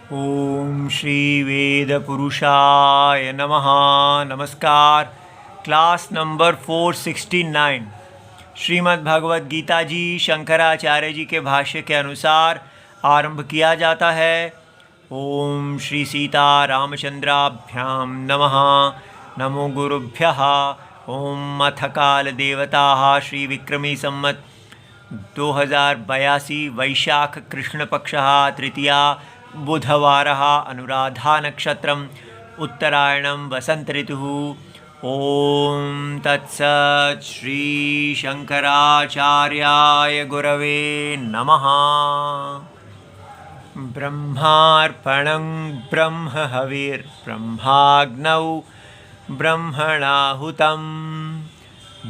ओम श्री वेद पुरुषाय नमः। नमस्कार। क्लास नंबर 469 श्रीमद् भगवद गीता जी शंकराचार्य जी के भाष्य के अनुसार आरंभ किया जाता है। ओम श्री सीता रामचंद्राभ्याम नमः। नमो गुरुभ्यः। ओम अथ काल देवता श्री विक्रमी संवत् 2082 वैशाख कृष्ण पक्षः तृतीया बुधवारः अनुराधा नक्षत्रम् उत्तरायणं वसंत ऋतुः। ओम तत्सत् श्री शंकराचार्याय गुरवे नमः। ब्रह्मार्पणं ब्रह्म हविर्ब्रह्माग्नौ ब्रह्मणाहुतं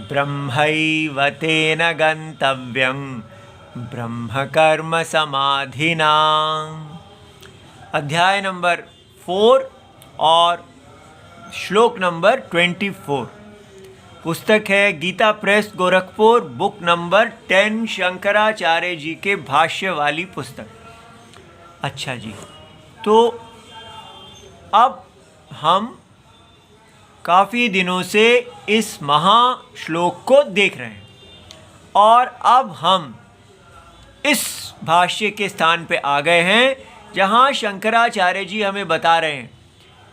ब्रह्मैव तेन गन्तव्यं ब्रह्मकर्म समाधिना। अध्याय नंबर 4 और श्लोक नंबर 24। पुस्तक है Gita press Gorakhpur, book number 10, Shankaracharya ji के भाष्य वाली पुस्तक। अच्छा जी, तो अब हम काफ़ी दिनों से इस महाश्लोक को देख रहे हैं और अब हम इस भाष्य के स्थान पे आ गए हैं जहाँ शंकराचार्य जी हमें बता रहे हैं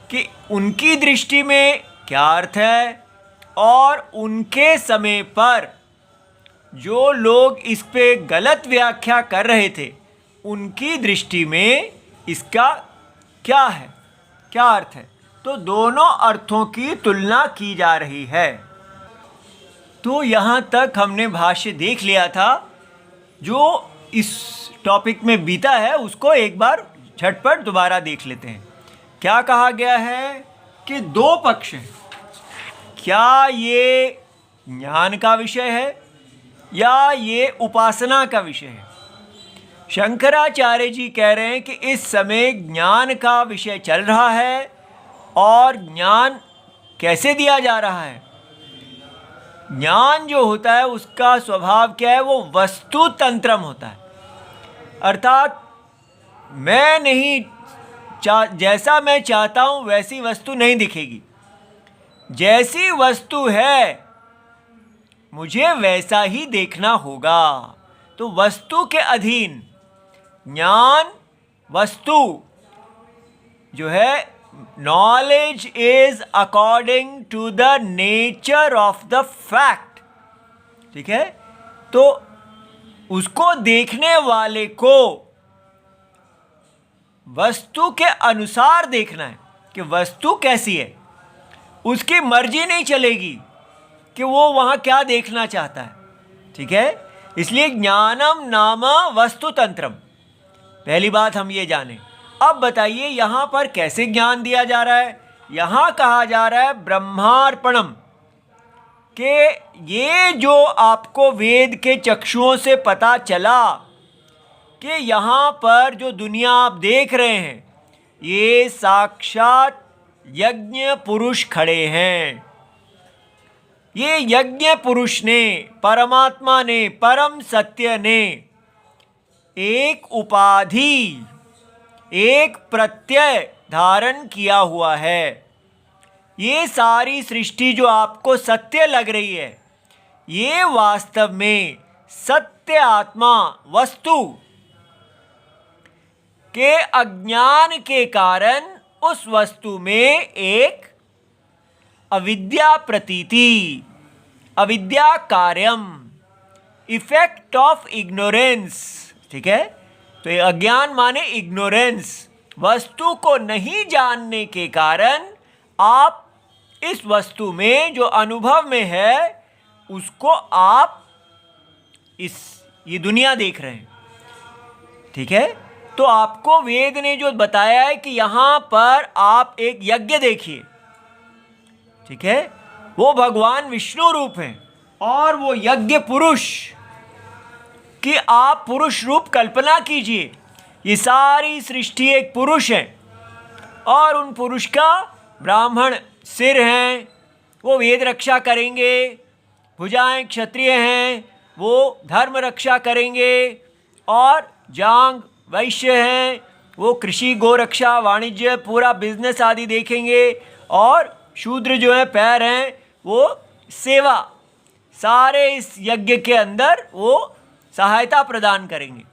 कि उनकी दृष्टि में क्या अर्थ है और उनके समय पर जो लोग इस पे गलत व्याख्या कर रहे थे उनकी दृष्टि में इसका क्या है, क्या अर्थ है। तो दोनों अर्थों की तुलना की जा रही है। तो यहाँ तक हमने भाष्य देख लिया था। जो इस टॉपिक में बीता है उसको एक बार झटपट दोबारा देख लेते हैं। क्या कहा गया है कि दो पक्ष हैं। क्या ये ज्ञान का विषय है या ये उपासना का विषय है। शंकराचार्य जी कह रहे हैं कि इस समय ज्ञान का विषय चल रहा है और ज्ञान कैसे दिया जा रहा है। ज्ञान जो होता है उसका स्वभाव क्या है, वो वस्तु तंत्रम होता है। अर्थात मैं नहीं जैसा मैं चाहता हूँ वैसी वस्तु नहीं दिखेगी। जैसी वस्तु है मुझे वैसा ही देखना होगा। तो वस्तु के अधीन ज्ञान वस्तु जो है, knowledge is according to the nature of the fact. ठीक है, तो उसको देखने वाले को वस्तु के अनुसार देखना है कि वस्तु कैसी है। उसकी मर्जी नहीं चलेगी कि वो वहाँ क्या देखना चाहता है। ठीक है, इसलिए ज्ञानम नाम वस्तु तंत्रम। पहली बात हम ये जानें। अब बताइए यहाँ पर कैसे ज्ञान दिया जा रहा है। यहाँ कहा जा रहा है ब्रह्मार्पणम, कि ये जो आपको वेद के चक्षुओं से पता चला कि यहाँ पर जो दुनिया आप देख रहे हैं ये साक्षात यज्ञ पुरुष खड़े हैं। ये यज्ञ पुरुष ने, परमात्मा ने, परम सत्य ने एक उपाधि, एक प्रत्यय धारण किया हुआ है। ये सारी सृष्टि जो आपको सत्य लग रही है ये वास्तव में सत्य आत्मा वस्तु के अज्ञान के कारण उस वस्तु में एक अविद्या प्रतीति, अविद्या कार्यम, इफेक्ट ऑफ इग्नोरेंस। ठीक है, तो ये अज्ञान माने इग्नोरेंस। वस्तु को नहीं जानने के कारण आप इस वस्तु में जो अनुभव में है उसको आप ये दुनिया देख रहे हैं। ठीक है, तो आपको वेद ने जो बताया है कि यहाँ पर आप एक यज्ञ देखिए। ठीक है, वो भगवान विष्णु रूप हैं और वो यज्ञ पुरुष कि आप पुरुष रूप कल्पना कीजिए। ये सारी सृष्टि एक पुरुष है और उन पुरुष का ब्राह्मण सिर हैं, वो वेद रक्षा करेंगे। भुजाएं क्षत्रिय हैं, वो धर्म रक्षा करेंगे। और जांग वैश्य हैं, वो कृषि, गोरक्षा, वाणिज्य, पूरा बिजनेस आदि देखेंगे, और शूद्र जो है पैर हैं वो सेवा, सारे इस यज्ञ के अंदर वो सहायता प्रदान करेंगे।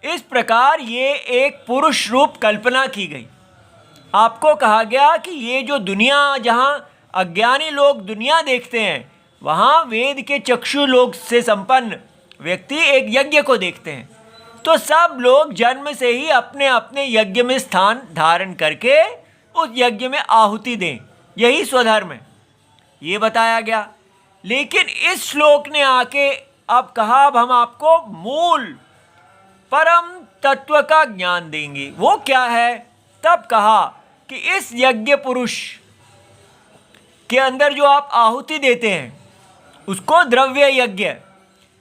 इस प्रकार ये एक पुरुष रूप कल्पना की गई। आपको कहा गया कि ये जो दुनिया, जहाँ अज्ञानी लोग दुनिया देखते हैं, वहाँ वेद के चक्षु लोग से संपन्न व्यक्ति एक यज्ञ को देखते हैं। तो सब लोग जन्म से ही अपने अपने यज्ञ में स्थान धारण करके उस यज्ञ में आहुति दें, यही स्वधर्म है, ये बताया गया। लेकिन इस श्लोक ने आके अब कहा, अब हम आपको मूल परम तत्व का ज्ञान देंगे। वो क्या है? तब कहा कि इस यज्ञ पुरुष के अंदर जो आप आहुति देते हैं उसको द्रव्य यज्ञ,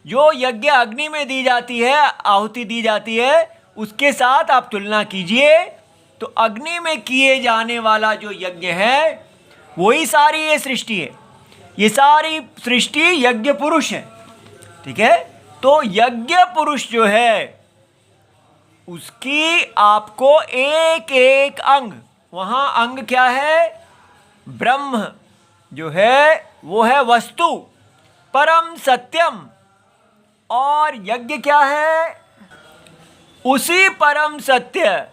जो यज्ञ अग्नि में दी जाती है, आहुति दी जाती है, उसके साथ आप तुलना कीजिए तो अग्नि में किए जाने वाला जो यज्ञ है वही सारी ये सृष्टि है। ये सारी सृष्टि यज्ञ पुरुष है, ठीक है। तो यज्ञ पुरुष जो है उसकी आपको एक एक अंग, वहाँ अंग क्या है? ब्रह्म जो है वो है वस्तु, परम सत्यम, और यज्ञ क्या है? उसी परम सत्य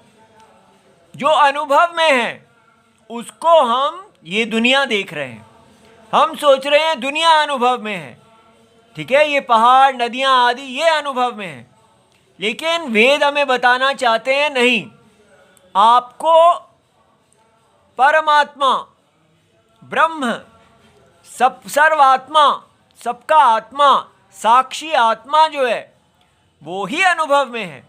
जो अनुभव में है उसको हम ये दुनिया देख रहे हैं। हम सोच रहे हैं दुनिया अनुभव में है, ठीक है, ये पहाड़, नदियाँ आदि ये अनुभव में है, लेकिन वेद हमें बताना चाहते हैं नहीं, आपको परमात्मा, ब्रह्म, सब सर्वात्मा, सबका आत्मा, साक्षी आत्मा जो है वो ही अनुभव में है।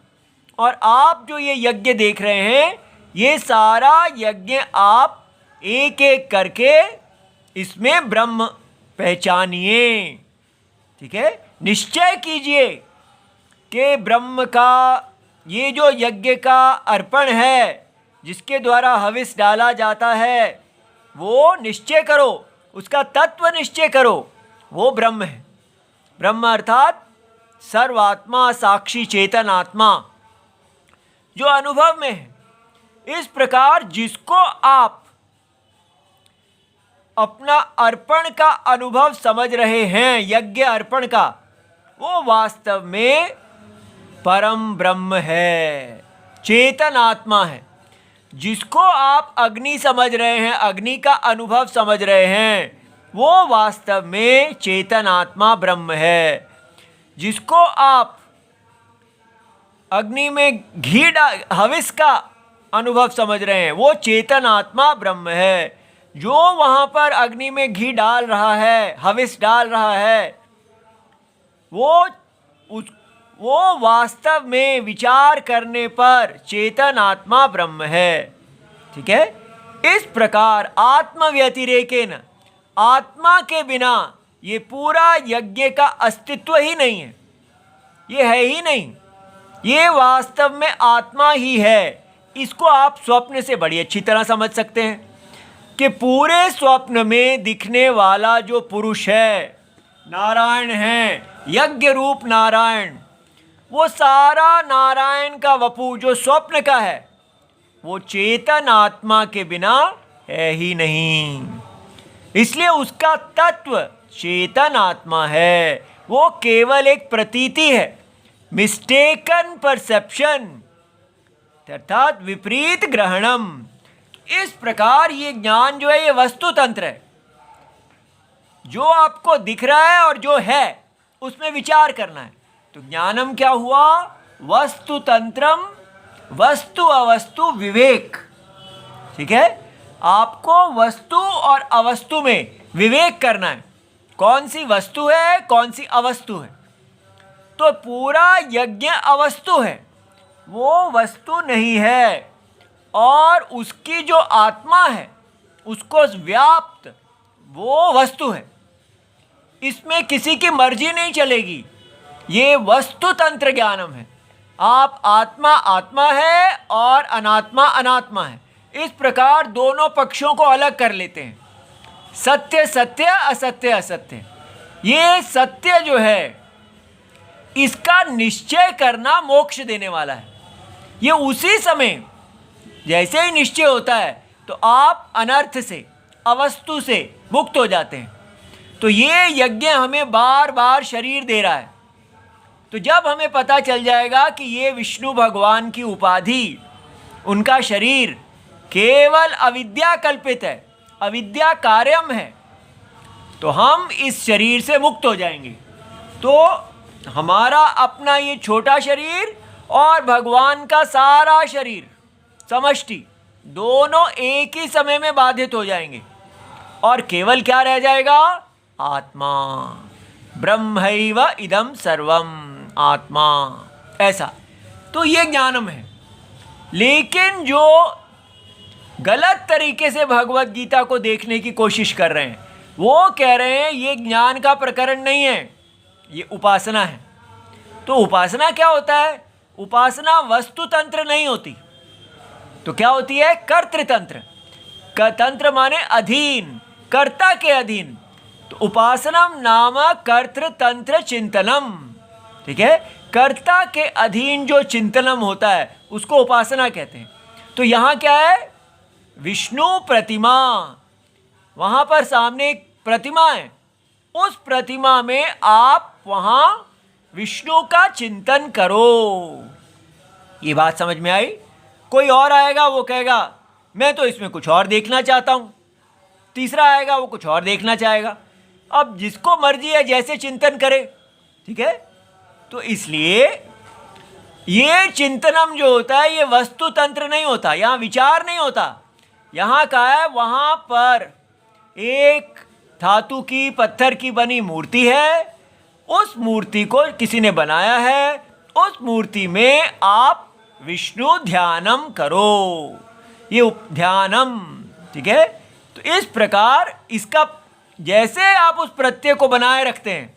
और आप जो ये यज्ञ देख रहे हैं, ये सारा यज्ञ आप एक एक करके इसमें ब्रह्म पहचानिए, ठीक है। निश्चय कीजिए कि ब्रह्म का ये जो यज्ञ का अर्पण है, जिसके द्वारा हविष डाला जाता है, वो निश्चय करो, उसका तत्व निश्चय करो, वो ब्रह्म है। ब्रह्म अर्थात सर्वात्मा, साक्षी चेतन आत्मा जो अनुभव में है। इस प्रकार जिसको आप अपना अर्पण का अनुभव समझ रहे हैं, यज्ञ अर्पण का, वो वास्तव में परम ब्रह्म है, चेतन आत्मा है। जिसको आप अग्नि समझ रहे हैं, अग्नि का अनुभव समझ रहे हैं, वो वास्तव में चेतन आत्मा ब्रह्म है। जिसको आप अग्नि में घी हविष का अनुभव समझ रहे हैं, वो चेतन आत्मा ब्रह्म है। जो वहाँ पर अग्नि में घी डाल रहा है, हविष डाल रहा है, वो वास्तव में विचार करने पर चेतन आत्मा ब्रह्म है, ठीक है। इस प्रकार आत्म व्यतिरेकेन, आत्मा के बिना ये पूरा यज्ञ का अस्तित्व ही नहीं है, ये है ही नहीं, ये वास्तव में आत्मा ही है। इसको आप स्वप्न से बड़ी अच्छी तरह समझ सकते हैं कि पूरे स्वप्न में दिखने वाला जो पुरुष है, नारायण है, यज्ञ रूप नारायण, वो सारा नारायण का वपु जो स्वप्न का है, वो चेतन आत्मा के बिना है ही नहीं। इसलिए उसका तत्व चेतन आत्मा है, वो केवल एक प्रतीति है, मिस्टेकन परसेप्शन, अर्थात विपरीत ग्रहणम। इस प्रकार ये ज्ञान जो है ये वस्तु तंत्र है, जो आपको दिख रहा है और जो है उसमें विचार करना है। तो ज्ञानम क्या हुआ? वस्तु तंत्रम, वस्तु अवस्तु विवेक, ठीक है। आपको वस्तु और अवस्तु में विवेक करना है, कौन सी वस्तु है, कौन सी अवस्तु है। तो पूरा यज्ञ अवस्तु है, वो वस्तु नहीं है, और उसकी जो आत्मा है उसको व्याप्त वो वस्तु है। इसमें किसी की मर्जी नहीं चलेगी, ये वस्तु तंत्र ज्ञानम है। आप आत्मा आत्मा है और अनात्मा अनात्मा है, इस प्रकार दोनों पक्षों को अलग कर लेते हैं, सत्य सत्य, असत्य असत्य। ये सत्य जो है इसका निश्चय करना मोक्ष देने वाला है। ये उसी समय जैसे ही निश्चय होता है तो आप अनर्थ से, अवस्तु से मुक्त हो जाते हैं। तो ये यज्ञ हमें बार बार शरीर दे रहा है। तो जब हमें पता चल जाएगा कि ये विष्णु भगवान की उपाधि, उनका शरीर केवल अविद्या कल्पित है, अविद्या कार्यम है, तो हम इस शरीर से मुक्त हो जाएंगे। तो हमारा अपना ये छोटा शरीर और भगवान का सारा शरीर, समष्टि, दोनों एक ही समय में बाधित हो जाएंगे और केवल क्या रह जाएगा? आत्मा। ब्रह्मैव इदं सर्वम, आत्मा, ऐसा। तो ये ज्ञानम है। लेकिन जो गलत तरीके से भगवत गीता को देखने की कोशिश कर रहे हैं, वो कह रहे हैं ये ज्ञान का प्रकरण नहीं है, ये उपासना है। तो उपासना क्या होता है? उपासना वस्तु तंत्र नहीं होती, तो क्या होती है? कर्तृतंत्र। तंत्र माने अधीन, कर्ता के अधीन। तो उपासनम नाम कर्तृतंत्र चिंतनम, ठीक है? कर्ता के अधीन जो चिंतनम होता है उसको उपासना कहते हैं। तो यहाँ क्या है? विष्णु प्रतिमा, वहाँ पर सामने एक प्रतिमा है, उस प्रतिमा में आप वहाँ विष्णु का चिंतन करो। ये बात समझ में आई? कोई और आएगा वो कहेगा मैं तो इसमें कुछ और देखना चाहता हूँ, तीसरा आएगा वो कुछ और देखना चाहेगा। अब जिसको मर्जी है जैसे चिंतन करे, ठीक है? तो इसलिए ये चिंतनम जो होता है ये वस्तु तंत्र नहीं होता, यहाँ विचार नहीं होता। यहाँ का है, वहाँ पर एक धातु की, पत्थर की बनी मूर्ति है, उस मूर्ति को किसी ने बनाया है, उस मूर्ति में आप विष्णु ध्यानम करो, ये ध्यानम, ठीक है? तो इस प्रकार इसका जैसे आप उस प्रत्यय को बनाए रखते हैं,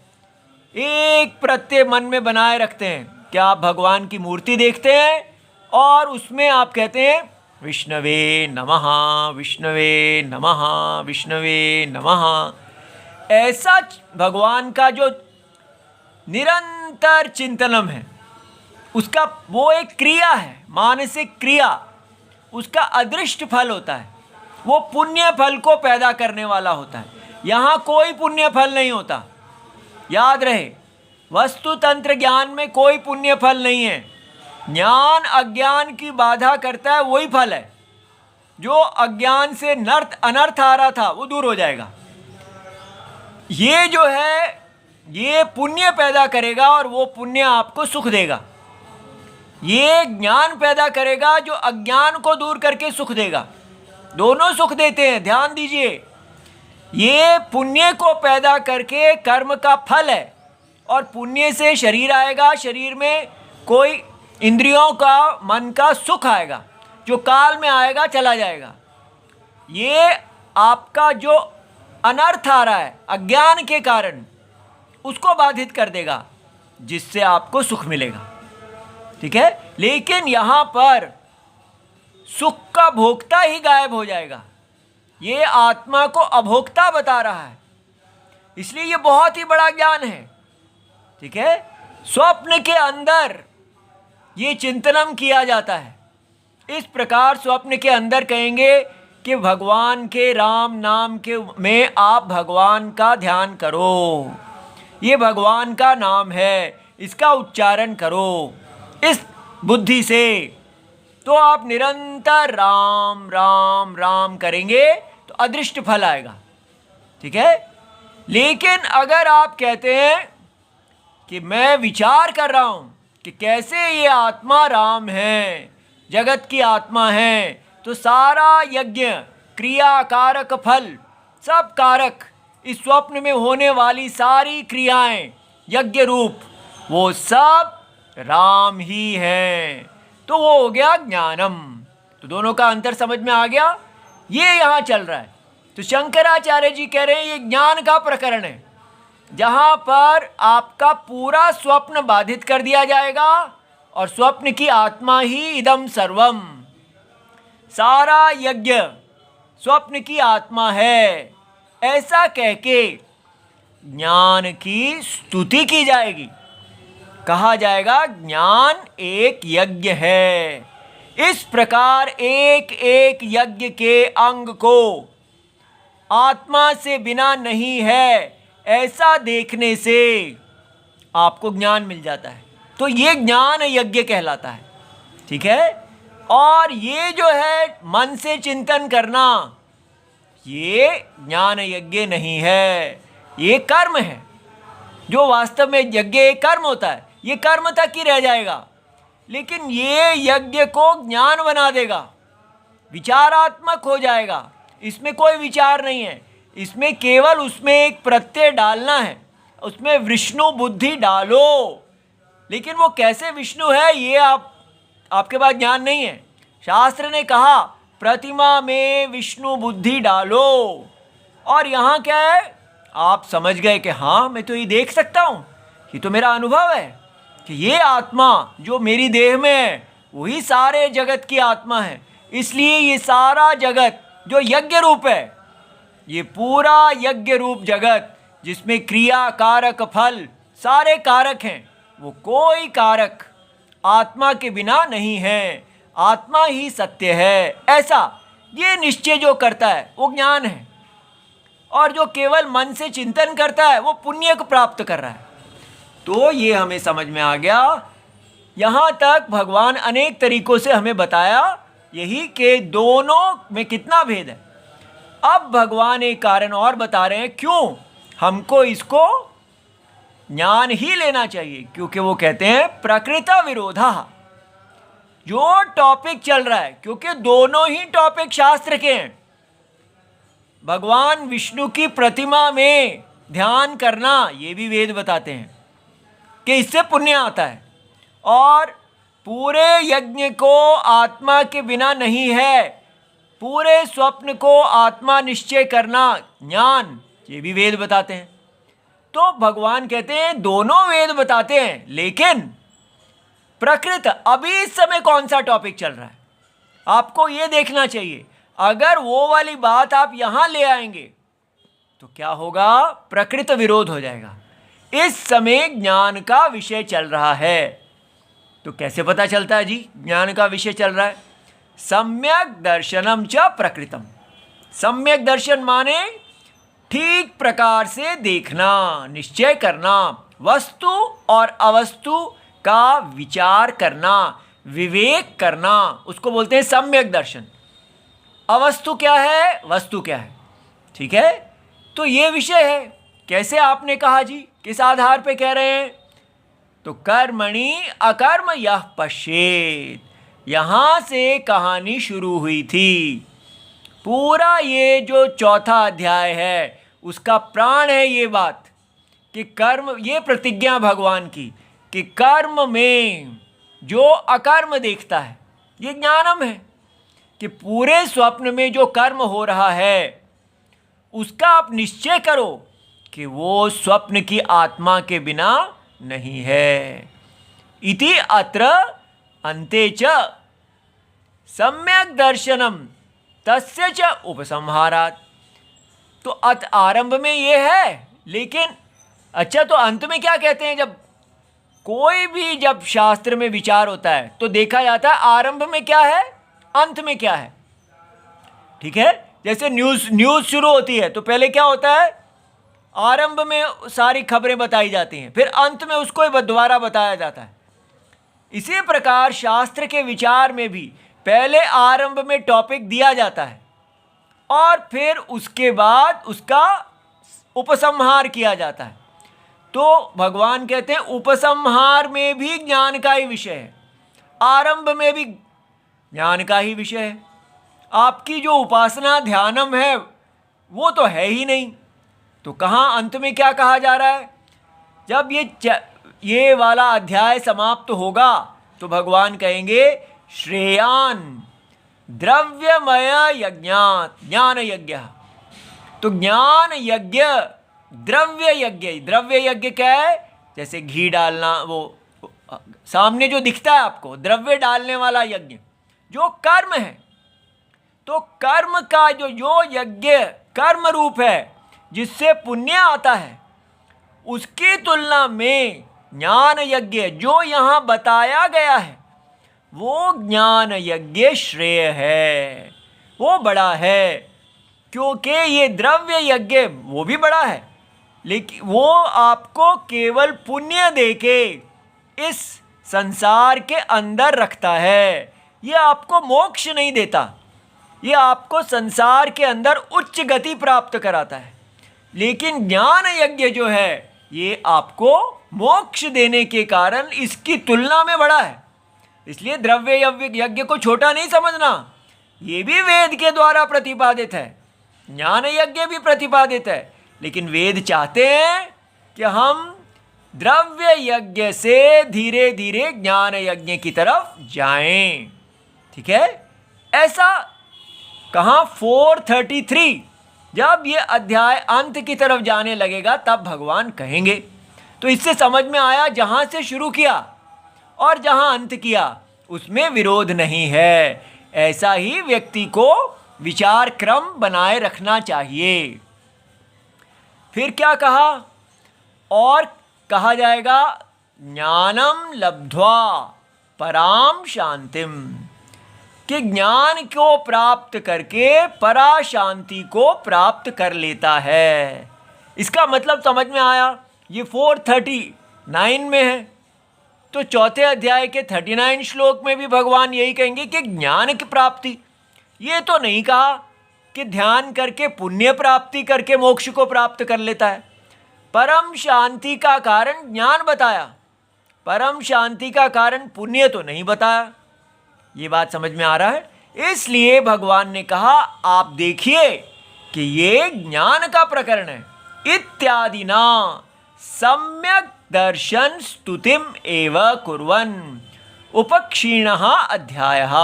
एक प्रत्यय मन में बनाए रखते हैं, क्या आप भगवान की मूर्ति देखते हैं और उसमें आप कहते हैं विष्णवे नमः, विष्णवे नमः, विष्णवे नमः। ऐसा भगवान का जो निरंतर चिंतनम है, उसका वो एक क्रिया है, मानसिक क्रिया, उसका अदृष्ट फल होता है, वो पुण्य फल को पैदा करने वाला होता है। यहाँ कोई पुण्य फल नहीं होता, याद रहे। वस्तु तंत्र ज्ञान में कोई पुण्य फल नहीं है। ज्ञान अज्ञान की बाधा करता है, वही फल है। जो अज्ञान से अनर्थ आ रहा था वो दूर हो जाएगा। ये जो है ये पुण्य पैदा करेगा और वो पुण्य आपको सुख देगा। ये ज्ञान पैदा करेगा जो अज्ञान को दूर करके सुख देगा। दोनों सुख देते हैं, ध्यान दीजिए। ये पुण्य को पैदा करके कर्म का फल है और पुण्य से शरीर आएगा, शरीर में कोई इंद्रियों का, मन का सुख आएगा जो काल में आएगा चला जाएगा। ये आपका जो अनर्थ आ रहा है अज्ञान के कारण, उसको बाधित कर देगा, जिससे आपको सुख मिलेगा, ठीक है? लेकिन यहाँ पर सुख का भोक्ता ही गायब हो जाएगा। ये आत्मा को अभोक्ता बता रहा है, इसलिए ये बहुत ही बड़ा ज्ञान है, ठीक है? स्वप्न के अंदर ये चिंतनम किया जाता है। इस प्रकार स्वप्न के अंदर कहेंगे कि भगवान के राम नाम के में आप भगवान का ध्यान करो, ये भगवान का नाम है, इसका उच्चारण करो इस बुद्धि से। तो आप निरंतर राम राम राम करेंगे तो अदृष्ट फल आएगा, ठीक है? लेकिन अगर आप कहते हैं कि मैं विचार कर रहा हूँ कि कैसे ये आत्मा राम है, जगत की आत्मा है, तो सारा यज्ञ, क्रिया, कारक, फल, सब कारक, इस स्वप्न में होने वाली सारी क्रियाएं यज्ञ रूप, वो सब राम ही हैं। तो वो हो गया ज्ञानम। तो दोनों का अंतर समझ में आ गया? ये यहाँ चल रहा है। तो शंकराचार्य जी कह रहे हैं ये ज्ञान का प्रकरण है, जहाँ पर आपका पूरा स्वप्न बाधित कर दिया जाएगा और स्वप्न की आत्मा ही इदम सर्वम, सारा यज्ञ स्वप्न की आत्मा है, ऐसा कह के ज्ञान की स्तुति की जाएगी। कहा जाएगा ज्ञान एक यज्ञ है, इस प्रकार एक एक यज्ञ के अंग को आत्मा से बिना नहीं है, ऐसा देखने से आपको ज्ञान मिल जाता है। तो ये ज्ञान यज्ञ कहलाता है, ठीक है। और ये जो है मन से चिंतन करना, ये ज्ञान यज्ञ नहीं है, ये कर्म है। जो वास्तव में यज्ञ एक कर्म होता है, ये कर्म तक ही रह जाएगा, लेकिन ये यज्ञ को ज्ञान बना देगा, विचारात्मक हो जाएगा। इसमें कोई विचार नहीं है, इसमें केवल उसमें एक प्रत्यय डालना है, उसमें विष्णु बुद्धि डालो। लेकिन वो कैसे विष्णु है ये आपके पास ज्ञान नहीं है। शास्त्र ने कहा प्रतिमा में विष्णु बुद्धि डालो, और यहाँ क्या है, आप समझ गए कि हाँ मैं तो ये देख सकता हूँ, ये तो मेरा अनुभव है कि ये आत्मा जो मेरी देह में है वही सारे जगत की आत्मा है। इसलिए ये सारा जगत जो यज्ञ रूप है, ये पूरा यज्ञ रूप जगत जिसमें क्रिया कारक फल सारे कारक हैं, वो कोई कारक आत्मा के बिना नहीं है, आत्मा ही सत्य है, ऐसा ये निश्चय जो करता है वो ज्ञान है। और जो केवल मन से चिंतन करता है वो पुण्य को प्राप्त कर रहा है। तो ये हमें समझ में आ गया। यहाँ तक भगवान अनेक तरीकों से हमें बताया यही कि दोनों में कितना भेद है। अब भगवान एक कारण और बता रहे हैं क्यों हमको इसको ज्ञान ही लेना चाहिए, क्योंकि वो कहते हैं प्रकृत विरोधा। जो टॉपिक चल रहा है, क्योंकि दोनों ही टॉपिक शास्त्र के हैं। भगवान विष्णु की प्रतिमा में ध्यान करना ये भी वेद बताते हैं कि इससे पुण्य आता है, और पूरे यज्ञ को आत्मा के बिना नहीं है, पूरे स्वप्न को आत्मा निश्चय करना ज्ञान, ये भी वेद बताते हैं। तो भगवान कहते हैं दोनों वेद बताते हैं, लेकिन प्रकृत अभी इस समय कौन सा टॉपिक चल रहा है आपको ये देखना चाहिए। अगर वो वाली बात आप यहाँ ले आएंगे तो क्या होगा, प्रकृत विरोध हो जाएगा। इस समय ज्ञान का विषय चल रहा है, तो कैसे पता चलता है जी ज्ञान का विषय चल रहा है। सम्यक दर्शनम च प्रकृतम। सम्यक दर्शन माने ठीक प्रकार से देखना, निश्चय करना, वस्तु और अवस्तु का विचार करना, विवेक करना, उसको बोलते हैं सम्यक दर्शन। अवस्तु क्या है, वस्तु क्या है, ठीक है। तो ये विषय है। कैसे आपने कहा जी, किस आधार पे कह रहे हैं, तो कर्मणि अकर्म यह पश्येत, यहाँ से कहानी शुरू हुई थी। पूरा ये जो चौथा अध्याय है उसका प्राण है ये बात कि कर्म, ये प्रतिज्ञा भगवान की कि कर्म में जो अकर्म देखता है ये ज्ञानम है, कि पूरे स्वप्न में जो कर्म हो रहा है उसका आप निश्चय करो कि वो स्वप्न की आत्मा के बिना नहीं है। इति अत्र अन्ते च सम्यक दर्शनम तस्य च उपसंहारात्। तो आरंभ में ये है, लेकिन अच्छा तो अंत में क्या कहते हैं, जब कोई भी जब शास्त्र में विचार होता है तो देखा जाता है आरंभ में क्या है, अंत में क्या है, ठीक है। जैसे न्यूज़ शुरू होती है तो पहले क्या होता है, आरंभ में सारी खबरें बताई जाती हैं, फिर अंत में उसको दोबारा बताया जाता है। इसी प्रकार शास्त्र के विचार में भी पहले आरंभ में टॉपिक दिया जाता है और फिर उसके बाद उसका उपसंहार किया जाता है। तो भगवान कहते हैं उपसंहार में भी ज्ञान का ही विषय है, आरंभ में भी ज्ञान का ही विषय है। आपकी जो उपासना ध्यानम है वो तो है ही नहीं, तो कहाँ अंत में क्या कहा जा रहा है। जब ये वाला अध्याय समाप्त होगा तो भगवान कहेंगे श्रेयान द्रव्यमय यज्ञात ज्ञान यज्ञ। तो ज्ञान यज्ञ, द्रव्य यज्ञ। द्रव्य यज्ञ क्या है, जैसे घी डालना, वो सामने जो दिखता है आपको द्रव्य डालने वाला यज्ञ जो कर्म है। तो कर्म का जो यज्ञ कर्म रूप है जिससे पुण्य आता है, उसकी तुलना में ज्ञान यज्ञ जो यहाँ बताया गया है वो ज्ञान यज्ञ श्रेय है, वो बड़ा है, क्योंकि ये द्रव्य यज्ञ वो भी बड़ा है, लेकिन वो आपको केवल पुण्य देके इस संसार के अंदर रखता है, ये आपको मोक्ष नहीं देता, ये आपको संसार के अंदर उच्च गति प्राप्त कराता है। लेकिन ज्ञान यज्ञ जो है ये आपको मोक्ष देने के कारण इसकी तुलना में बड़ा है। इसलिए द्रव्य यज्ञ को छोटा नहीं समझना, ये भी वेद के द्वारा प्रतिपादित है, ज्ञान यज्ञ भी प्रतिपादित है, लेकिन वेद चाहते हैं कि हम द्रव्य यज्ञ से धीरे धीरे ज्ञान यज्ञ की तरफ जाएं। ठीक है, ऐसा कहाँ 433 जब ये अध्याय अंत की तरफ जाने लगेगा तब भगवान कहेंगे। तो इससे समझ में आया जहाँ से शुरू किया और जहाँ अंत किया उसमें विरोध नहीं है। ऐसा ही व्यक्ति को विचार क्रम बनाए रखना चाहिए। फिर क्या कहा, और कहा जाएगा ज्ञानम लब्ध्वा पराम शांतिम, कि ज्ञान को प्राप्त करके परा शांति को प्राप्त कर लेता है। इसका मतलब समझ में आया, ये 439 में है, तो चौथे अध्याय के 39 श्लोक में भी भगवान यही कहेंगे कि ज्ञान की प्राप्ति। ये तो नहीं कहा कि ध्यान करके पुण्य प्राप्ति करके मोक्ष को प्राप्त कर लेता है। परम शांति का कारण ज्ञान बताया, परम शांति का कारण पुण्य तो नहीं बताया। ये बात समझ में आ रहा है। इसलिए भगवान ने कहा आप देखिए कि ये ज्ञान का प्रकरण है। इत्यादि ना सम्यक दर्शन स्तुतिम एव कुर्वन् उपक्षीणः अध्यायः।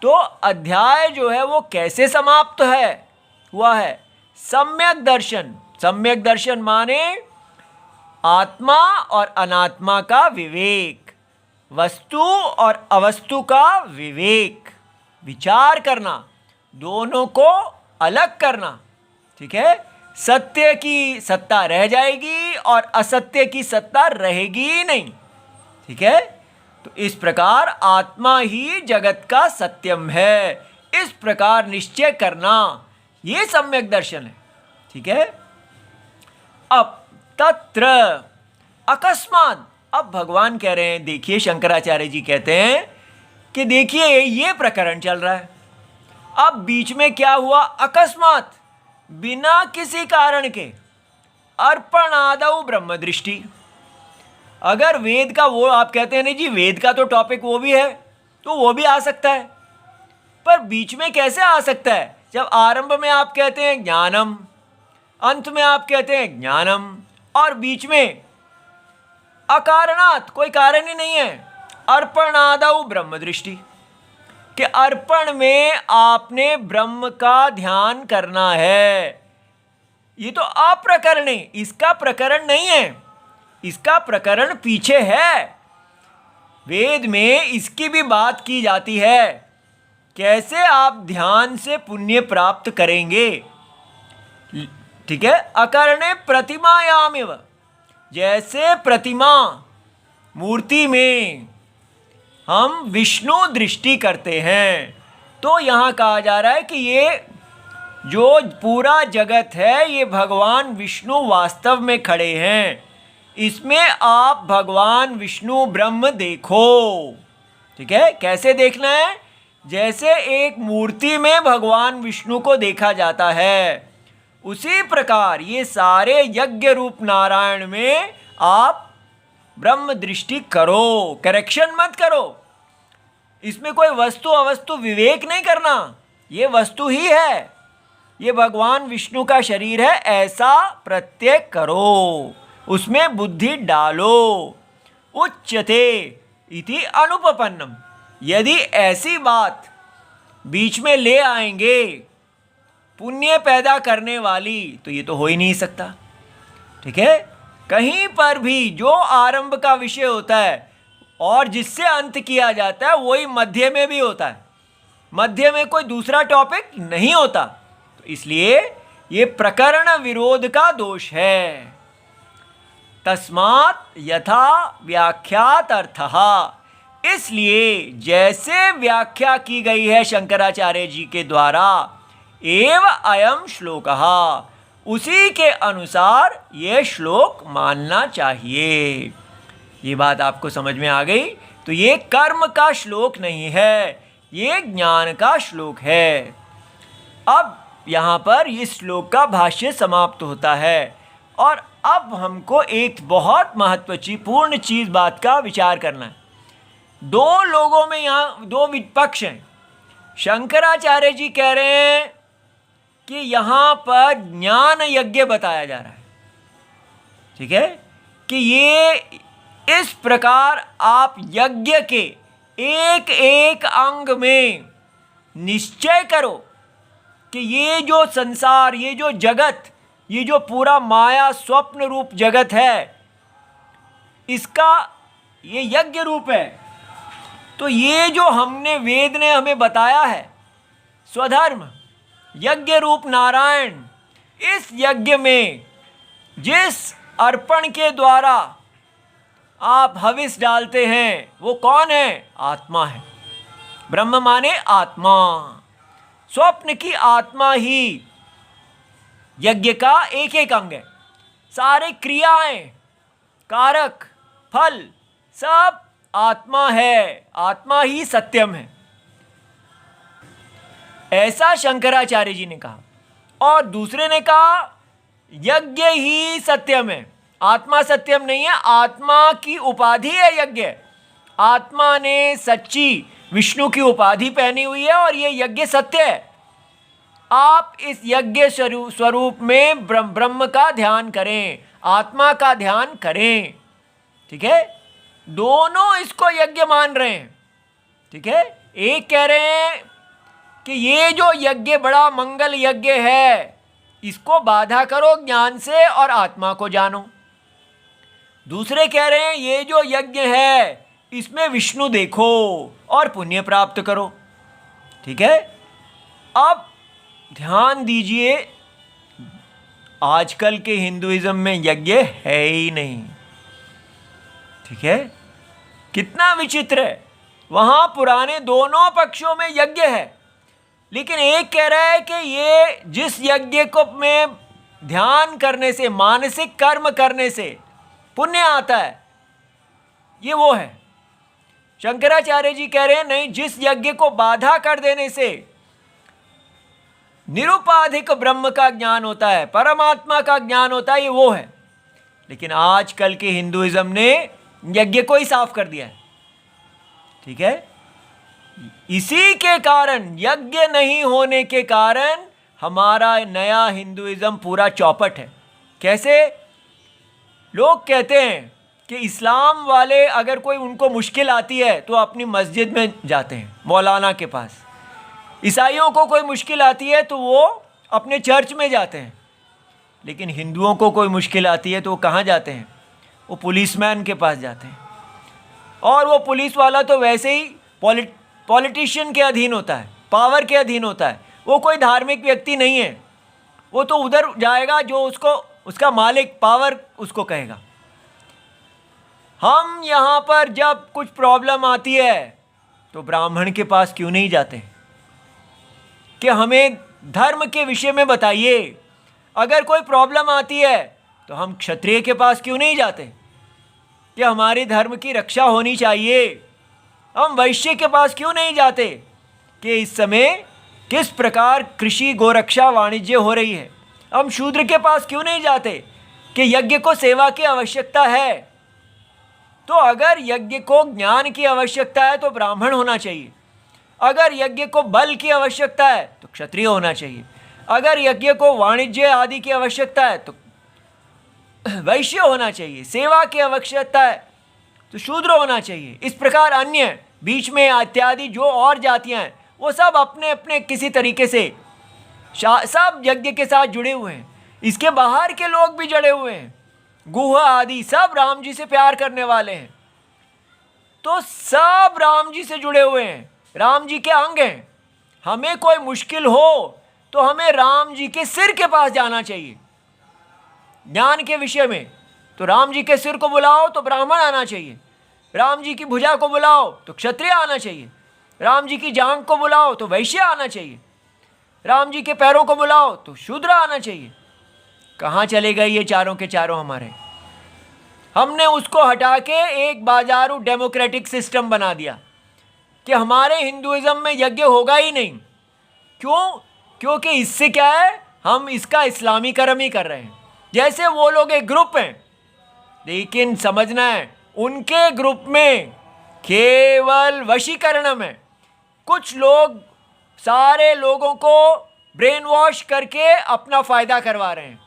तो अध्याय जो है वो कैसे समाप्त है हुआ है, सम्यक दर्शन। सम्यक दर्शन माने आत्मा और अनात्मा का विवेक, वस्तु और अवस्तु का विवेक, विचार करना, दोनों को अलग करना। ठीक है, सत्य की सत्ता रह जाएगी और असत्य की सत्ता रहेगी नहीं। ठीक है, तो इस प्रकार आत्मा ही जगत का सत्यम है, इस प्रकार निश्चय करना, ये सम्यक दर्शन है। ठीक है, अब तत्र अकस्मात, अब भगवान कह रहे हैं, देखिए शंकराचार्य जी कहते हैं कि देखिए ये प्रकरण चल रहा है, अब बीच में क्या हुआ, अकस्मात बिना किसी कारण के अर्पणादौ ब्रह्म दृष्टि। अगर वेद का वो आप कहते हैं नहीं जी वेद का तो टॉपिक वो भी है, तो वो भी आ सकता है, पर बीच में कैसे आ सकता है जब आरंभ में आप कहते हैं ज्ञानम, अंत में आप कहते हैं ज्ञानम, और बीच में अकारणात कोई कारण ही नहीं है। अर्पणादौ ब्रह्म दृष्टि, कि अर्पण में आपने ब्रह्म का ध्यान करना है। ये तो अप्रकरण है, इसका प्रकरण नहीं है, इसका प्रकरण पीछे है। वेद में इसकी भी बात की जाती है, कैसे आप ध्यान से पुण्य प्राप्त करेंगे। ठीक है, अकरणे प्रतिमायामेव, जैसे प्रतिमा मूर्ति में हम विष्णु दृष्टि करते हैं, तो यहाँ कहा जा रहा है कि ये जो पूरा जगत है ये भगवान विष्णु वास्तव में खड़े हैं, इसमें आप भगवान विष्णु ब्रह्म देखो। ठीक है, कैसे देखना है, जैसे एक मूर्ति में भगवान विष्णु को देखा जाता है, उसी प्रकार ये सारे यज्ञ रूप नारायण में आप ब्रह्म दृष्टि करो, करेक्शन मत करो। इसमें कोई वस्तु अवस्तु विवेक नहीं करना, ये वस्तु ही है, ये भगवान विष्णु का शरीर है, ऐसा प्रत्यय करो, उसमें बुद्धि डालो। उच्यते इति अनुपपन्नम, यदि ऐसी बात बीच में ले आएंगे पुण्य पैदा करने वाली, तो ये तो हो ही नहीं सकता। ठीक है, कहीं पर भी जो आरंभ का विषय होता है और जिससे अंत किया जाता है वही मध्य में भी होता है, मध्य में कोई दूसरा टॉपिक नहीं होता। तो इसलिए ये प्रकरण विरोध का दोष है। तस्मात् यथा व्याख्यात अर्थः, इसलिए जैसे व्याख्या की गई है शंकराचार्य जी के द्वारा, एव अयम श्लोकः, उसी के अनुसार ये श्लोक मानना चाहिए। ये बात आपको समझ में आ गई? तो ये कर्म का श्लोक नहीं है, ये ज्ञान का श्लोक है। अब यहाँ पर इस श्लोक का भाष्य समाप्त होता है और अब हमको एक बहुत महत्वपूर्ण चीज़ बात का विचार करना है। दो लोगों में यहाँ दो विपक्ष हैं। शंकराचार्य जी कह रहे हैं कि यहाँ पर ज्ञान यज्ञ बताया जा रहा है, ठीक है, कि ये इस प्रकार आप यज्ञ के एक एक अंग में निश्चय करो कि ये जो संसार, ये जो जगत, ये जो पूरा माया स्वप्न रूप जगत है, इसका ये यज्ञ रूप है। तो ये जो हमने वेद ने हमें बताया है स्वधर्म यज्ञ रूप नारायण, इस यज्ञ में जिस अर्पण के द्वारा आप हविष डालते हैं वो कौन है? आत्मा है। ब्रह्म माने आत्मा, स्वप्न की आत्मा ही यज्ञ का एक एक अंग है। सारे क्रियाएं, कारक, फल सब आत्मा है, आत्मा ही सत्यम है, ऐसा शंकराचार्य जी ने कहा। और दूसरे ने कहा यज्ञ ही सत्यम है, आत्मा सत्यम नहीं है, आत्मा की उपाधि है यज्ञ। आत्मा ने सच्ची विष्णु की उपाधि पहनी हुई है और ये यज्ञ सत्य है। आप इस यज्ञ स्वरूप में ब्रह्म का ध्यान करें, आत्मा का ध्यान करें, ठीक है। दोनों इसको यज्ञ मान रहे हैं, ठीक है। एक कह रहे हैं कि ये जो यज्ञ बड़ा मंगल यज्ञ है, इसको बाधा करो ज्ञान से और आत्मा को जानो। दूसरे कह रहे हैं ये जो यज्ञ है इसमें विष्णु देखो और पुण्य प्राप्त करो, ठीक है। अब ध्यान दीजिए, आजकल के हिंदुइज्म में यज्ञ है ही नहीं, ठीक है। कितना विचित्र है, वहाँ पुराने दोनों पक्षों में यज्ञ है, लेकिन एक कह रहा है कि ये जिस यज्ञ को में ध्यान करने से, मानसिक कर्म करने से पुण्य आता है, ये वो है। शंकराचार्य जी कह रहे हैं नहीं, जिस यज्ञ को बाधा कर देने से निरुपाधिक ब्रह्म का ज्ञान होता है, परमात्मा का ज्ञान होता है, ये वो है। लेकिन आजकल के हिंदुइज्म ने यज्ञ को ही साफ कर दिया है, ठीक है। इसी के कारण, यज्ञ नहीं होने के कारण हमारा नया हिंदुइज्म पूरा चौपट है। कैसे? लोग कहते हैं कि इस्लाम वाले अगर कोई उनको मुश्किल आती है तो अपनी मस्जिद में जाते हैं, मौलाना के पास। ईसाइयों को कोई मुश्किल आती है तो वो अपने चर्च में जाते हैं। लेकिन हिंदुओं को कोई मुश्किल आती है तो वो कहाँ जाते हैं? वो पुलिसमैन के पास जाते हैं। और वो पुलिस वाला तो वैसे ही पॉलिटिशियन के अधीन होता है, पावर के अधीन होता है, वो कोई धार्मिक व्यक्ति नहीं है। वो तो उधर जाएगा जो उसको, उसका मालिक, पावर उसको कहेगा। हम यहाँ पर जब कुछ प्रॉब्लम आती है तो ब्राह्मण के पास क्यों नहीं जाते कि हमें धर्म के विषय में बताइए। अगर कोई प्रॉब्लम आती है तो हम क्षत्रिय के पास क्यों नहीं जाते कि हमारे धर्म की रक्षा होनी चाहिए। हम वैश्य के पास क्यों नहीं जाते कि इस समय किस प्रकार कृषि, गोरक्षा, वाणिज्य हो रही है। हम शूद्र के पास क्यों नहीं जाते कि यज्ञ को सेवा की आवश्यकता है। तो अगर यज्ञ को ज्ञान की आवश्यकता है तो ब्राह्मण होना चाहिए। अगर यज्ञ को बल की आवश्यकता है तो क्षत्रिय होना चाहिए। अगर यज्ञ को वाणिज्य आदि की आवश्यकता है तो वैश्य होना चाहिए। सेवा की आवश्यकता है तो शूद्र होना चाहिए। इस प्रकार अन्य बीच में इत्यादि जो और जातियां हैं वो सब अपने अपने किसी तरीके से सब यज्ञ के साथ जुड़े हुए हैं। इसके बाहर के लोग भी जुड़े हुए हैं, गुह आदि सब राम जी से प्यार करने वाले हैं। तो सब राम जी से जुड़े हुए हैं, राम जी के अंग हैं। हमें कोई मुश्किल हो तो हमें राम जी के सिर के पास जाना चाहिए। ज्ञान के विषय में तो राम जी के सिर को बुलाओ तो ब्राह्मण आना चाहिए। राम जी की भुजा को बुलाओ तो क्षत्रिय आना चाहिए, राम जी की जांघ को बुलाओ तो वैश्य आना चाहिए, राम जी के पैरों को बुलाओ तो शूद्र आना चाहिए। कहाँ चले गए ये चारों के चारों हमारे? हमने उसको हटा के एक बाजारू डेमोक्रेटिक सिस्टम बना दिया कि हमारे हिंदुइज्म में यज्ञ होगा ही नहीं। क्यों? क्योंकि इससे क्या है, हम इसका इस्लामीकरण ही कर रहे हैं। जैसे वो लोग एक ग्रुप हैं, लेकिन समझना है उनके ग्रुप में केवल वशीकरण में कुछ लोग सारे लोगों को ब्रेन वॉश करके अपना फायदा करवा रहे हैं।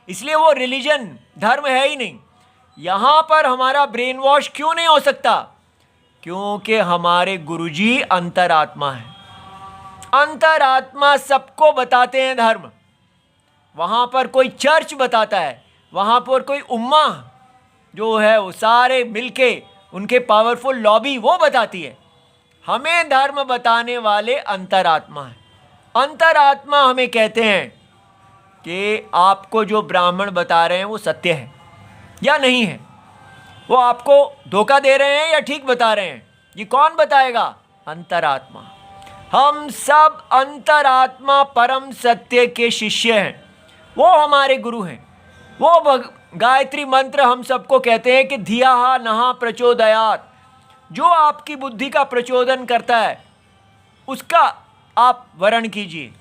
इसलिए वो रिलीजन धर्म है ही नहीं। यहाँ पर हमारा ब्रेन वॉश क्यों नहीं हो सकता? क्योंकि हमारे गुरुजी अंतरात्मा है। अंतरात्मा सबको बताते हैं धर्म। वहाँ पर कोई चर्च बताता है, वहाँ पर कोई उम्मा जो है वो सारे मिलके उनके पावरफुल लॉबी वो बताती है। हमें धर्म बताने वाले अंतरात्मा है। अंतरात्मा हमें कहते हैं कि आपको जो ब्राह्मण बता रहे हैं वो सत्य है या नहीं है, वो आपको धोखा दे रहे हैं या ठीक बता रहे हैं, ये कौन बताएगा? अंतरात्मा। हम सब अंतरात्मा परम सत्य के शिष्य हैं, वो हमारे गुरु हैं। वो गायत्री मंत्र हम सबको कहते हैं कि धिया नहा प्रचोदयात, जो आपकी बुद्धि का प्रचोदन करता है उसका आप वर्ण कीजिए।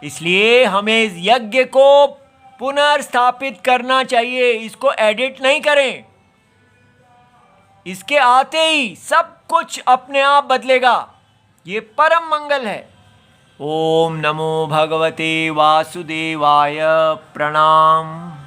इसलिए हमें इस यज्ञ को पुनर्स्थापित करना चाहिए, इसको एडिट नहीं करें। इसके आते ही सब कुछ अपने आप बदलेगा। ये परम मंगल है। ओम नमो भगवते वासुदेवाय। प्रणाम।